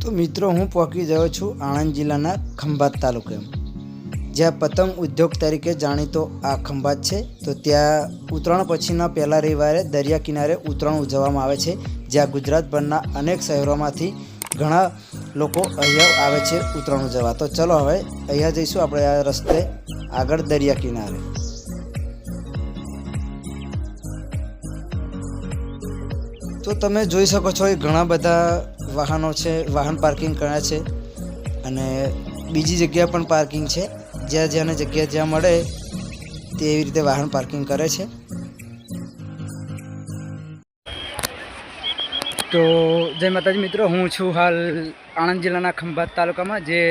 તો મિત્રો હું પહોંચી ગયો છું આણંદ જિલ્લાના ખંભાત તાલુકામાં, જ્યાં પતંગ ઉદ્યોગ તરીકે જાણીતો આ ખંભાત છે. તો ત્યાં ઉત્તરાયણ પછીના પહેલા રવિવારે દરિયા કિનારે ઉત્તરાયણ ઉજવવામાં આવે છે, જ્યાં ગુજરાતભરના અનેક શહેરોમાંથી ઘણા લોકો અહીંયા આવે છે ઉત્તરાયણ ઉજવવા. તો ચલો હવે અહીંયા જઈશું આપણે આ રસ્તે આગળ દરિયા કિનારે. તો તમે જોઈ શકો છો એ ઘણા બધા વાહનો છે, વાહન પાર્કિંગ કર્યા છે અને બીજી જગ્યા પણ પાર્કિંગ છે. જ્યાં જગ્યા જ્યાં મળે તેવી રીતે વાહન પાર્કિંગ કરે છે. તો જય માતાજી મિત્રો, હું છું હાલ આણંદ જિલ્લાના ખંભાત તાલુકામાં, જે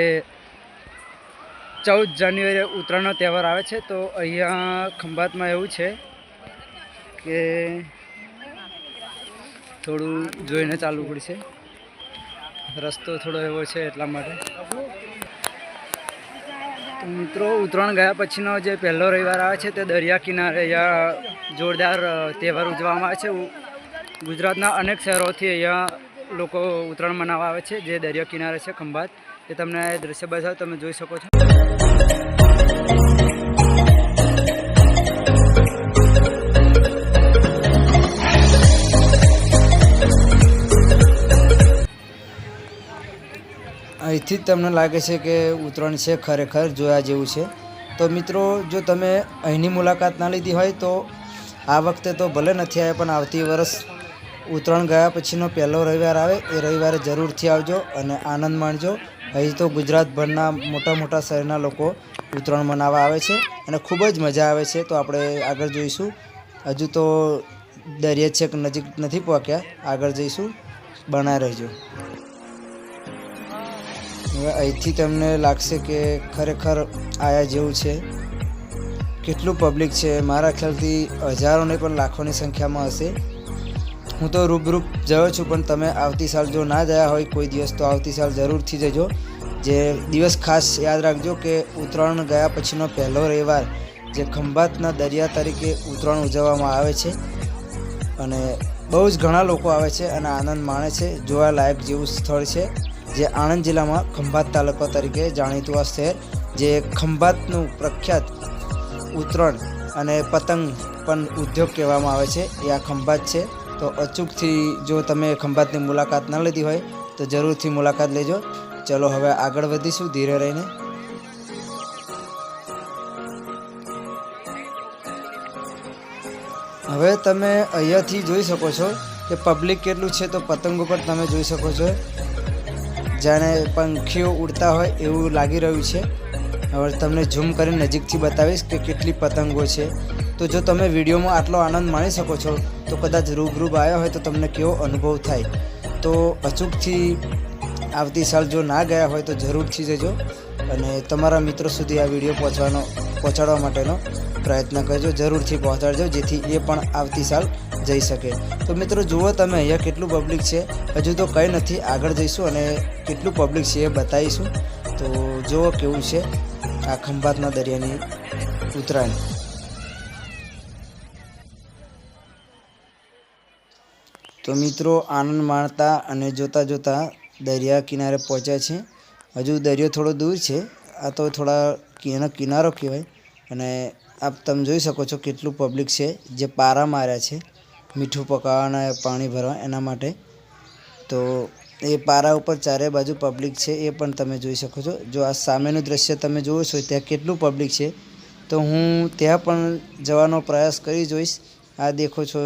14 જાન્યુઆરીએ ઉત્તરાયણનો તહેવાર આવે છે. તો અહીંયા ખંભાતમાં એવું છે કે થોડું જોઈને ચાલવું પડશે, રસ્તો થોડો એવો છે એટલા માટે. તો મિત્રો ઉત્તરાયણ ગયા પછીનો જે પહેલો રવિવાર આવે છે તે દરિયા કિનારે અહીંયા જોરદાર તહેવાર ઉજવવામાં આવે છે. ગુજરાતના અનેક શહેરોથી અહીંયા લોકો ઉત્તરાયણ મનાવવા આવે છે, જે દરિયા કિનારે છે ખંભાત. એ તમને દ્રશ્ય બતાવો, તમે જોઈ શકો છો. અહીંથી તમને લાગે છે કે ઉત્તરાયણ છે, ખરેખર જોયા જેવું છે. તો મિત્રો જો તમે અહીંની મુલાકાત ના લીધી હોય તો આ વખતે તો ભલે નથી આવ્યા, પણ આવતી વર્ષ ઉત્તરાયણ ગયા પછીનો પહેલો રવિવાર આવે એ રવિવારે જરૂરથી આવજો અને આનંદ માણજો. અહીં તો ગુજરાતભરના મોટા શહેરના લોકો ઉત્તરાયણ મનાવવા આવે છે અને ખૂબ જ મજા આવે છે. તો આપણે આગળ જોઈશું. હજુ તો દરિયા છેક નજીક નથી પહોંચ્યા, આગળ જઈશું, બનાવી રહેજો. હવે અહીંથી તમને લાગશે કે ખરેખર આયા જેવું છે. કેટલું પબ્લિક છે, મારા ખ્યાલથી હજારોને પણ લાખોની સંખ્યામાં હશે. હું તો રૂબરૂ ગયો છું, પણ તમે આવતી સાલ જો ના ગયા હોય કોઈ દિવસ તો આવતી સાલ જરૂરથી જજો. જે દિવસ ખાસ યાદ રાખજો કે ઉત્તરાયણ ગયા પછીનો પહેલો રવિવાર, જે ખંભાતના દરિયા તરીકે ઉત્તરાયણ ઉજવવામાં આવે છે અને બહુ જ ઘણા લોકો આવે છે અને આનંદ માણે છે. જોવાલાયક જેવું સ્થળ છે, જે આણંદ જિલ્લામાં ખંભાત તાલુકા તરીકે જાણીતું આ શહેર, જે ખંભાતનું પ્રખ્યાત ઉત્તરાયણ અને પતંગ પણ ઉદ્યોગ કહેવામાં આવે છે, એ આ ખંભાત છે. તો અચૂકથી જો તમે ખંભાતની મુલાકાત ન લીધી હોય તો જરૂરથી મુલાકાત લેજો. ચલો હવે આગળ વધીશું ધીરે રહીને. હવે તમે અહીંયાથી જોઈ શકો છો કે પબ્લિક કેટલું છે. તો પતંગો પર તમે જોઈ શકો છો, જાણે પંખીઓ ઉડતા હોય એવું લાગી રહ્યું છે. હવે તમને ઝૂમ કરીને નજીકથી બતાવીશ કે કેટલી પતંગો છે. તો જો તમે વિડીયોમાં આટલો આનંદ માણી શકો છો તો કદાચ રૂબરૂ આવ્યા હોય તો તમને કેવો અનુભવ થાય. તો અચૂકથી આવતી સાલ જો ના ગયા હોય તો જરૂરથી જજો અને તમારા મિત્રો સુધી આ વિડીયો પહોંચાડવા માટેનો પ્રયત્ન કરજો. જરૂરથી પહોંચાડજો, જેથી એ પણ આવતી સાલ જઈ શકે. તો મિત્રો જુઓ તમે અહીંયા કેટલું પબ્લિક છે. હજુ તો કંઈ નથી, આગળ જઈશું અને કેટલું પબ્લિક છે એ બતાવીશું. તો જુઓ કેવું છે આ ખંભાતના દરિયાની ઉત્તરાયણ. તો મિત્રો આનંદ માણતા અને જોતા દરિયા કિનારે પહોંચ્યા છે. હજુ દરિયો થોડો દૂર છે, આ તો થોડા એનો કિનારો કહેવાય. અને આપ તમે જોઈ શકો છો કેટલું પબ્લિક છે, જે પારા માર્યા છે મીઠું પકાવવાના, પાણી ભરવા એના માટે. તો એ પારા ઉપર ચારે બાજુ પબ્લિક છે, એ પણ તમે જોઈ શકો છો. જો આ સામેનું દ્રશ્ય તમે જુઓ છો ત્યાં કેટલું પબ્લિક છે, તો હું ત્યાં પણ જવાનો પ્રયાસ કરી જોઈશ. આ દેખો છો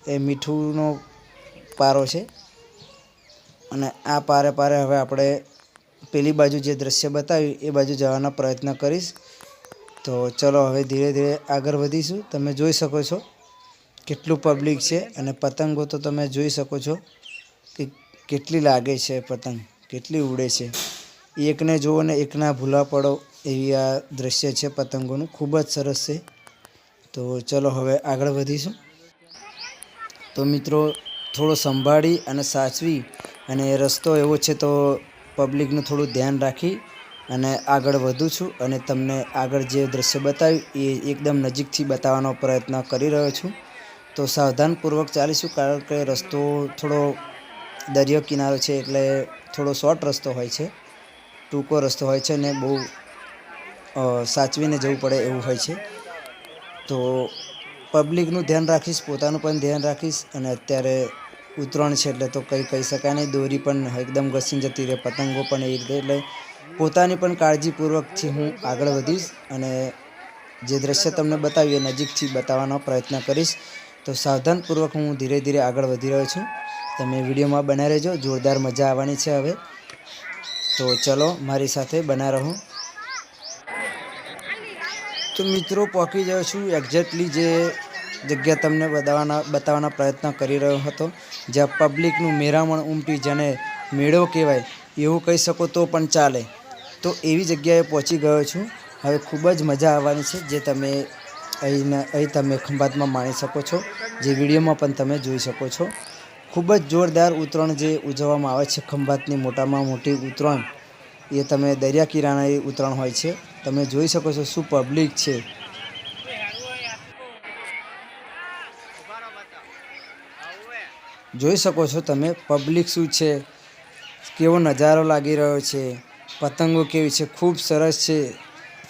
એ મીઠુંનો પારો છે અને આ પારે હવે આપણે પેલી બાજુ જે દ્રશ્ય બતાવ્યું એ બાજુ જવાનો પ્રયત્ન કરીશ. તો ચલો હવે ધીરે ધીરે આગળ વધીશું. તમે જોઈ શકો છો કેટલું પબ્લિક છે અને પતંગો તો તમે જોઈ શકો છો કે કેટલી લાગે છે, પતંગ કેટલી ઉડે છે. એકને જુઓ ને એકના ભૂલા પડો એવી આ દ્રશ્ય છે પતંગોનું, ખૂબ જ સરસ છે. તો ચલો હવે આગળ વધીશું. તો મિત્રો થોડો સંભાળી અને સાચવી અને રસ્તો એવો છે તો પબ્લિકનું થોડું ધ્યાન રાખી અને આગળ વધું છું અને તમને આગળ જે દ્રશ્ય બતાવ્યું એ એકદમ નજીકથી બતાવવાનો પ્રયત્ન કરી રહ્યો છું. તો સાવધાનપૂર્વક ચાલીશું, કારણ કે રસ્તો થોડો દરિયો કિનારો છે એટલે થોડો શોર્ટ રસ્તો હોય છે, ટૂંકો રસ્તો હોય છે અને બહુ સાચવીને જવું પડે એવું હોય છે. તો પબ્લિકનું ધ્યાન રાખીશ, પોતાનું પણ ધ્યાન રાખીશ. અને અત્યારે ઉત્તરાયણ છે એટલે તો કંઈ કહી શકાય નહીં, દોરી પણ એકદમ ઘસીને જતી રહે, પતંગો પણ એવી રીતે. એટલે પોતાની પણ કાળજીપૂર્વકથી હું આગળ વધીશ અને જે દ્રશ્ય તમને બતાવ્યું એ નજીકથી બતાવવાનો પ્રયત્ન કરીશ. તો સાવધાનપૂર્વક હું ધીરે ધીરે આગળ વધી રહ્યો છું. તમે વિડીયોમાં બના રહેજો, જોરદાર મજા આવવાની છે હવે. તો ચલો મારી સાથે બના રહો. તો મિત્રો પહોંચી ગયો છું એક્ઝેક્ટલી જે જગ્યા તમને બતાવવાના પ્રયત્ન કરી રહ્યો હતો, જ્યાં પબ્લિકનું મેરામણ ઉમટી, જેને મેળો કહેવાય એવું કહી શકો તો પણ ચાલે. તો એવી જગ્યાએ પહોંચી ગયો છું. હવે ખૂબ જ મજા આવવાની છે, જે તમે અહીં તમે ખંભાતમાં માણી શકો છો, જે વિડીયોમાં પણ તમે જોઈ શકો છો. ખૂબ જ જોરદાર ઉત્તરાયણ જે ઉજવવામાં આવે છે, ખંભાતની મોટામાં મોટી ઉત્તરાયણ એ તમે દરિયા કિનારાની ઉત્તરાયણ હોય છે. તમે જોઈ શકો છો શું પબ્લિક છે. જોઈ શકો છો તમે પબ્લિક શું છે, કેવો નજારો લાગી રહ્યો છે, પતંગો કેવી છે, ખૂબ સરસ છે,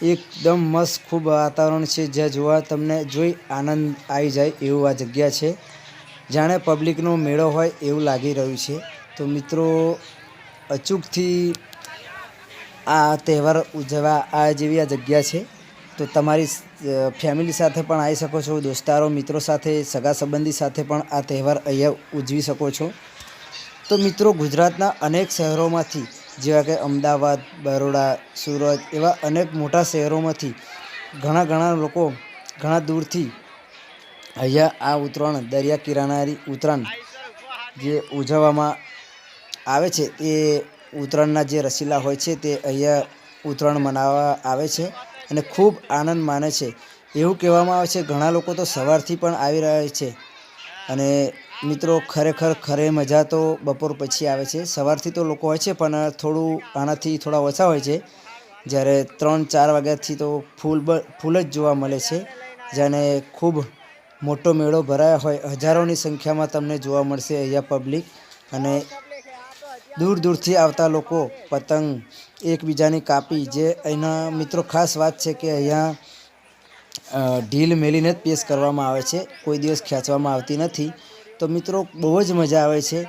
એકદમ મસ્ત ખૂબ વાતાવરણ છે, જ્યાં જોવા તમને જોઈ આનંદ આવી જાય એવું આ જગ્યા છે. જાણે પબ્લિકનો મેળો હોય એવું લાગી રહ્યું છે. તો મિત્રો અચૂકથી આ તહેવાર ઉજવવા આ જેવી આ જગ્યા છે. તો તમારી ફેમિલી સાથે પણ આવી શકો છો, દોસ્તારો મિત્રો સાથે, સગા સંબંધી સાથે પણ આ તહેવાર અહીંયા ઉજવી શકો છો. તો મિત્રો ગુજરાતના અનેક શહેરોમાંથી, જેવા કે અમદાવાદ, બરોડા, સુરત એવા અનેક મોટા શહેરોમાંથી ઘણા લોકો ઘણા દૂરથી અહીંયા આ ઉત્તરાયણ દરિયા કિનારાની ઉત્તરાયણ જે ઉજવવામાં આવે છે, એ ઉત્તરાયણના જે રસીલા હોય છે તે અહીંયા ઉત્તરાયણ મનાવવા આવે છે અને ખૂબ આનંદ માને છે. એવું કહેવામાં આવે છે ઘણા લોકો તો સવારથી પણ આવી રહ્યા છે. અને મિત્રો ખરેખર ખરે મજા તો બપોર પછી આવે છે. સવારથી તો લોકો હોય છે પણ થોડું આનાથી થોડા ઓછા હોય છે, જ્યારે 3-4 વાગ્યાથી તો ફૂલ જ જોવા મળે છે, જેને ખૂબ મોટો મેળો ભરાયો હોય. હજારોની સંખ્યામાં તમને જોવા મળશે અહીંયા પબ્લિક. અને દૂર દૂરથી આવતા લોકો પતંગ એકબીજાની કાપી, જે અહીંના મિત્રો ખાસ વાત છે કે અહીંયા ઢીલ મેલીને જ પેશ કરવામાં આવે છે, કોઈ દિવસ ખેંચવામાં આવતી નથી. તો મિત્રો બહુ જ મજા આવે છે.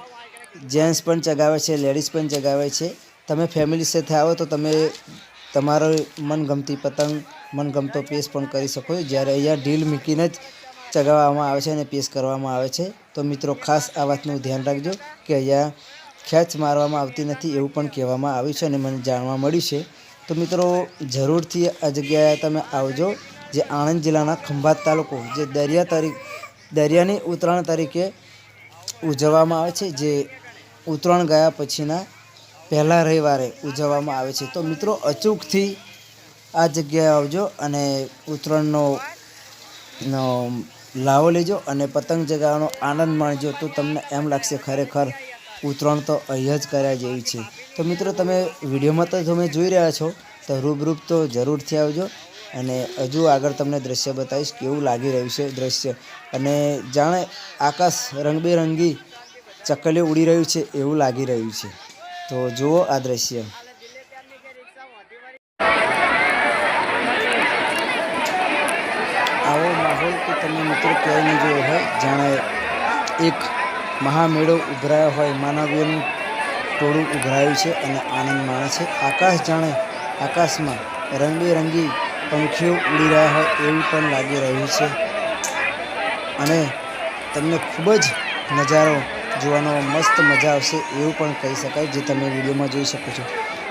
જેન્ટ્સ પણ ચગાવે છે, લેડીઝ પણ ચગાવે છે. તમે ફેમિલી સાથે આવો તો તમે તમારો મનગમતી પતંગ, મનગમતો પેશ પણ કરી શકો, જ્યારે અહીંયા ઢીલ મૂકીને જ ચગાવવામાં આવે છે અને પેશ કરવામાં આવે છે. તો મિત્રો ખાસ આ વાતનું ધ્યાન રાખજો કે અહીંયા ખેંચ મારવામાં આવતી નથી એવું પણ કહેવામાં આવ્યું છે અને મને જાણવા મળ્યું છે. તો મિત્રો જરૂરથી આ જગ્યાએ તમે આવજો, જે આણંદ જિલ્લાના ખંભાત તાલુકો, જે દરિયાની ઉત્તરાયણ તરીકે ઉજવવામાં આવે છે, જે ઉત્તરાયણ ગયા પછીના પહેલા રવિવારે ઉજવવામાં આવે છે. તો મિત્રો અચૂકથી આ જગ્યાએ આવજો અને ઉત્તરાયણનો લાવો લેજો અને પતંગ ચગાવવાનો આનંદ માણજો. તો તમને એમ લાગશે ખરેખર ઉત્તરાયણ તો અહીંયા જ કર્યા જેવી છે. તો મિત્રો તમે વિડીયોમાં તો તમે જોઈ રહ્યા છો, તો રૂબરૂપ તો જરૂરથી આવજો. અને હજુ આગળ તમને દ્રશ્ય બતાવીશ કેવું લાગી રહ્યું છે દ્રશ્ય. અને જાણે આકાશ રંગબેરંગી ચકલીઓ ઉડી રહ્યું છે એવું લાગી રહ્યું છે. તો જુઓ આ દ્રશ્ય. આવો માહોલ તો તમે મિત્રો ક્યાંય નહીં જોયો હોય, જાણે એક મહામેળો ઉભરાયો હોય, માનવીઓનું ટોળું ઉભરાયું છે અને આનંદ માણે છે. આકાશ જાણે આકાશમાં રંગબેરંગી પંખીઓ ઉડી રહ્યા હોય એવું પણ લાગી રહ્યું છે. અને તમને ખૂબ જ નજારો જોવાનો મસ્ત મજા આવશે એવું પણ કહી શકાય, જે તમે વિડીયોમાં જોઈ શકો છો.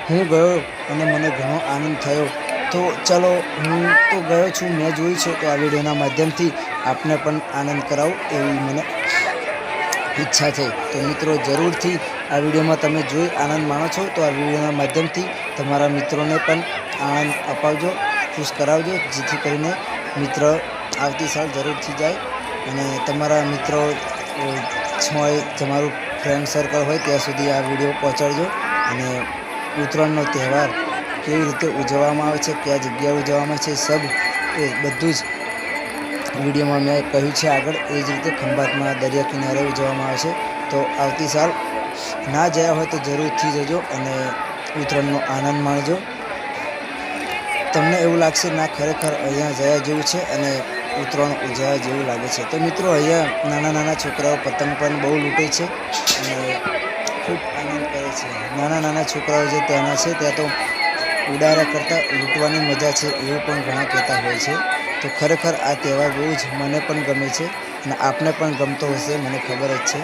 હું ગયો અને મને ઘણો આનંદ થયો. તો ચલો હું તો ગયો છું, મેં જોયું છે, તો આ વિડીયોના માધ્યમથી આપને પણ આનંદ કરાવું એવી મને ઈચ્છા છે. તો મિત્રો જરૂરથી આ વિડીયોમાં તમે જોઈ આનંદ માણો છો, તો આ વિડીયોના માધ્યમથી તમારા મિત્રોને પણ આનંદ અપાવજો, ખુશ કરાવજો, જેથી કરીને મિત્ર આવતી સાલ જરૂરથી જાય. અને તમારા મિત્રો હોય, તમારું ફ્રેન્ડ સર્કલ હોય ત્યાં સુધી આ વિડીયો પહોંચાડજો. અને ઉત્તરાયણનો તહેવાર કેવી રીતે ઉજવવામાં આવે છે, કયા જગ્યાએ ઉજવવામાં આવે છે, સબ એ બધું જ વિડીયોમાં મેં કહ્યું છે આગળ. એ જ રીતે ખંભાતમાં દરિયા કિનારે ઉજવવામાં આવે છે. તો આવતી સાલ ના જયા હોય તો જરૂરથી જજો અને ઉત્તરાયણનો આનંદ માણજો. તમને એવું લાગશે ના ખરેખર અહીંયા જયા જેવું છે અને ઉત્તરાયણ ઉજવવા જેવું લાગે છે. તો મિત્રો અહીંયા નાના નાના છોકરાઓ પતંગ પણ બહુ લૂંટે છે અને ખૂબ આનંદ કરે છે. નાના નાના છોકરાઓ જે ત્યાંના છે ત્યાં તો ઉડાડ્યા કરતાં લૂંટવાની મજા છે એવું પણ ઘણા કહેતા હોય છે. તો ખરેખર આ તહેવાર બહુ જ મને પણ ગમે છે અને આપને પણ ગમતો હશે, મને ખબર જ છે.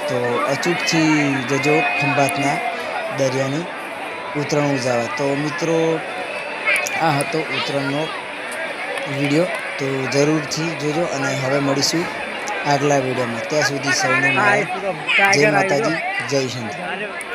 તો અચૂકથી જજો ખંભાતના દરિયાની ઉત્તરાયણ ઉજવવા. તો મિત્રો આ હતો ઉત્તરાયણનો વિડીયો. તો જરૂરથી જોજો અને હવે મળીશું આગલા વિડીયોમાં. ત્યાં સુધી સૌને મારા જય માતાજી, જય હિન્દ.